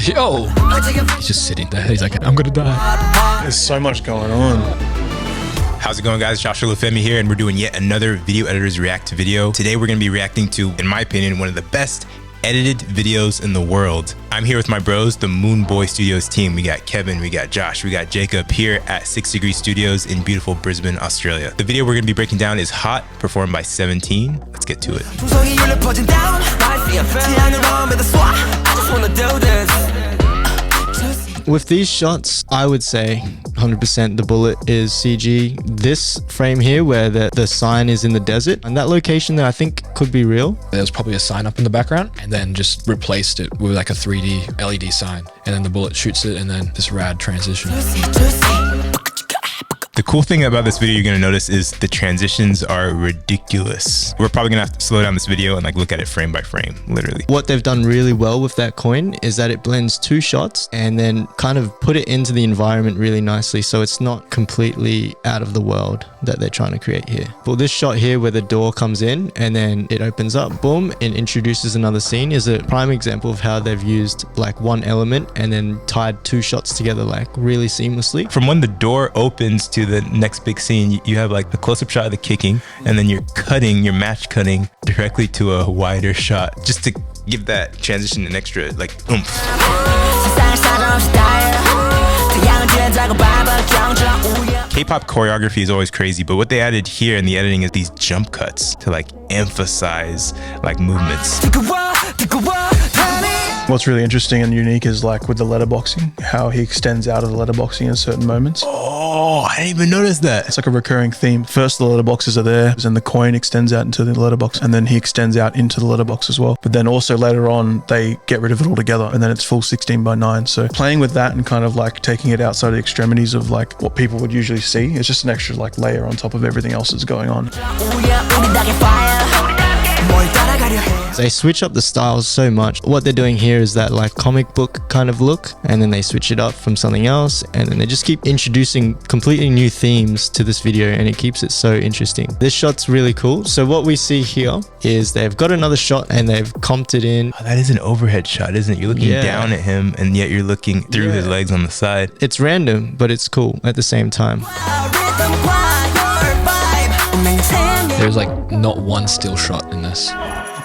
Yo! He's just sitting there. He's like, I'm gonna die. There's so much going on. How's it going, guys? Josh Olufemii here, and we're doing yet another Video Editors React video. Today we're gonna be reacting to, in my opinion, one of the best edited videos in the world. I'm here with my bros, the MOONBOY Studios team. We got Kevin, we got Josh, we got Jacob here at 6 Degree Studios in beautiful Brisbane, Australia. The video we're gonna be breaking down is Hot, performed by 17. Let's get to it. With these shots, I would say 100% the bullet is CG. This frame here where the sign is in the desert, and that location there I think could be real. There was probably a sign up in the background and then just replaced it with like a 3D LED sign. And then the bullet shoots it and then this rad transition. The cool thing about this video you're gonna notice is the transitions are ridiculous. We're probably gonna have to slow down this video and like look at it frame by frame, literally. What they've done really well with that coin is that it blends two shots and then kind of put it into the environment really nicely, so it's not completely out of the world that they're trying to create here. Well, this shot here where the door comes in and then it opens up, boom, and introduces another scene is a prime example of how they've used like one element and then tied two shots together like really seamlessly. From when the door opens to the next big scene, you have like the close-up shot of the kicking, and then you're match cutting directly to a wider shot just to give that transition an extra like oomph. K-pop choreography is always crazy, but what they added here in the editing is these jump cuts to like emphasize like movements. What's really interesting and unique is like with the letterboxing, how he extends out of the letterboxing in certain moments. Oh, I didn't even notice that. It's like a recurring theme. First the letterboxes are there, and the coin extends out into the letterbox, and then he extends out into the letterbox as well. But then also later on, they get rid of it altogether, and then it's full 16:9. So playing with that and kind of like taking it outside the extremities of like what people would usually see, it's just an extra like layer on top of everything else that's going on. They switch up the styles so much. What they're doing here is that like comic book kind of look, and then they switch it up from something else, and then they just keep introducing completely new themes to this video, and it keeps it so interesting. This shot's really cool. So what we see here is they've got another shot and they've comped it in. Oh, that is an overhead shot, isn't it? You're looking down at him and yet you're looking through his legs on the side. It's random, but it's cool at the same time. There's like not one still shot in this.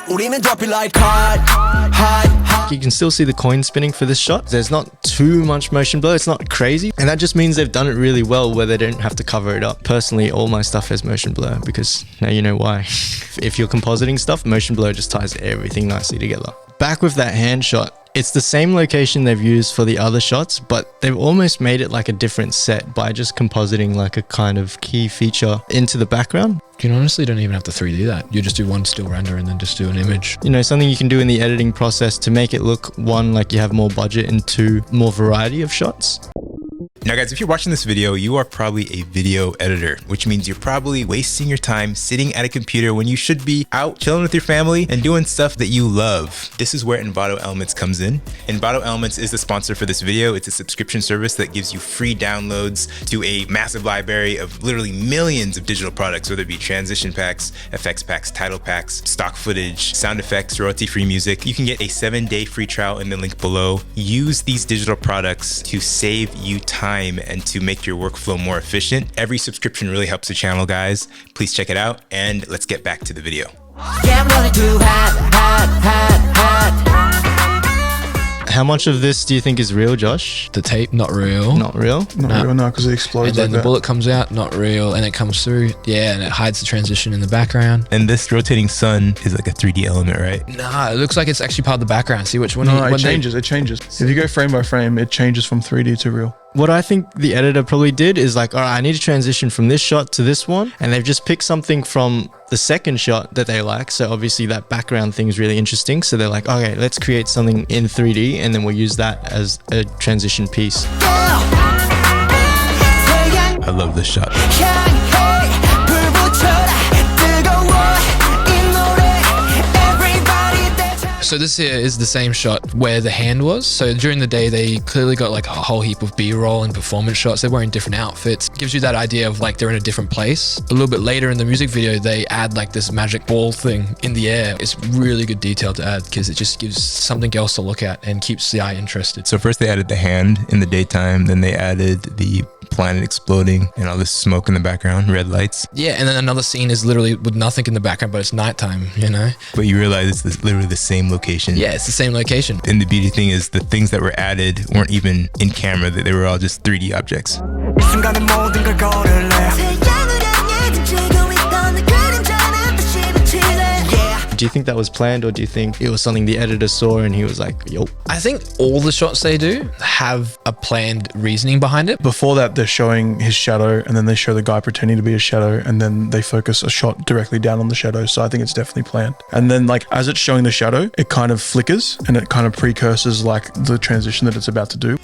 You can still see the coin spinning for this shot. There's not too much motion blur. It's not crazy. And that just means they've done it really well where they don't have to cover it up. Personally, all my stuff has motion blur because now you know why. If you're compositing stuff, motion blur just ties everything nicely together. Back with that hand shot. It's the same location they've used for the other shots, but they've almost made it like a different set by just compositing like a kind of key feature into the background. You honestly don't even have to 3D that. You just do one still render and then just do an image. You know, something you can do in the editing process to make it look, one, like you have more budget, and two, more variety of shots. Now guys, if you're watching this video, you are probably a video editor, which means you're probably wasting your time sitting at a computer when you should be out chilling with your family and doing stuff that you love. This is where Envato Elements comes in. Envato Elements is the sponsor for this video. It's a subscription service that gives you free downloads to a massive library of literally millions of digital products, whether it be transition packs, effects packs, title packs, stock footage, sound effects, royalty-free music. You can get a 7-day free trial in the link below. Use these digital products to save you time and to make your workflow more efficient. Every subscription really helps the channel, guys. Please check it out, and let's get back to the video. How much of this do you think is real, Josh? The tape, not real. Not real? Not real, no, because it explodes. And then like the that. bullet comes out, not real, and it comes through, yeah, and it hides the transition in the background. And this rotating sun is like a 3D element, right? Nah, it looks like it's actually part of the background. See which one? No, it changes. It changes. If you go frame by frame, it changes from 3D to real. What I think the editor probably did is like, all right, I need to transition from this shot to this one. And they've just picked something from the second shot that they like. So obviously that background thing is really interesting. So they're like, okay, let's create something in 3D and then we'll use that as a transition piece. I love this shot. So So this here is the same shot where the hand was. So during the day, they clearly got like a whole heap of B-roll and performance shots. They're wearing different outfits. Gives you that idea of like they're in a different place. A little bit later in the music video, they add like this magic ball thing in the air. It's really good detail to add because it just gives something else to look at and keeps the eye interested. So first they added the hand in the daytime, then they added the planet exploding and all this smoke in the background, red lights. Yeah, and then another scene is literally with nothing in the background, but it's nighttime, you know? But you realize it's literally the same location. Yeah, it's the same location. And the beauty thing is the things that were added weren't even in camera, that they were all just 3D objects. Do you think that was planned, or do you think it was something the editor saw and he was like, yo? I think all the shots they do have a planned reasoning behind it. Before that, they're showing his shadow, and then they show the guy pretending to be a shadow, and then they focus a shot directly down on the shadow. So I think it's definitely planned. And then like as it's showing the shadow, it kind of flickers and it kind of precurses like the transition that it's about to do.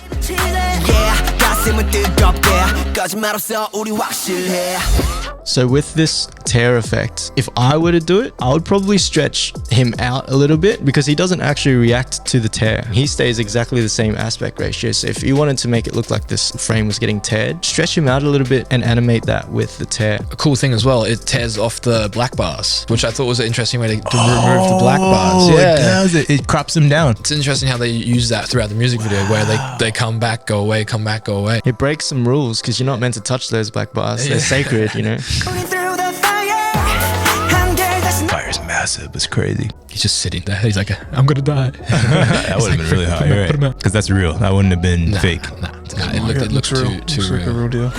So with this tear effect, if I were to do it, I would probably stretch him out a little bit because he doesn't actually react to the tear. He stays exactly the same aspect ratio. So if you wanted to make it look like this frame was getting teared, stretch him out a little bit and animate that with the tear. A cool thing as well, it tears off the black bars, which I thought was an interesting way to remove the black bars. Yeah, it does. It crops them down. It's interesting how they use that throughout the music video where they come back, go away, come back, go away. It breaks some rules because you're not meant to touch those black bars. They're sacred, you know? Fire's massive. It's crazy. He's just sitting there. He's like, I'm gonna die. That would have been really hot, right? Because that's real. That wouldn't have been fake. Nah, it looks too Looks real. like a real deal.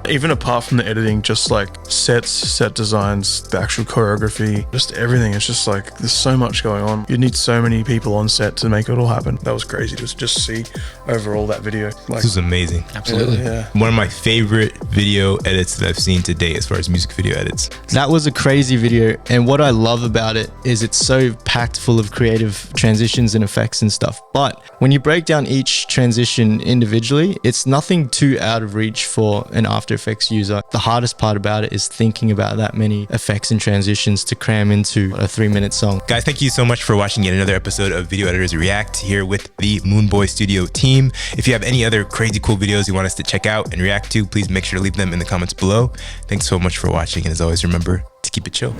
Even apart from the editing, just like sets, set designs, the actual choreography, just everything. It's just like there's so much going on. You need so many people on set to make it all happen. That was crazy to just see overall that video. Like, This was amazing. Absolutely. Yeah. One of my favorite video edits that I've seen today as far as music video edits. That was a crazy video, and what I love about it is it's so packed full of creative transitions and effects and stuff. But when you break down each transition individually, it's nothing too out of reach for an After Effects user. The hardest part about it is thinking about that many effects and transitions to cram into a 3-minute song. Guys, thank you so much for watching yet another episode of Video Editors React here with the MOONBOY Studio team. If you have any other crazy cool videos you want us to check out and react to, please make sure to leave them in the comments below. Thanks so much for watching, and as always, remember to keep it chill.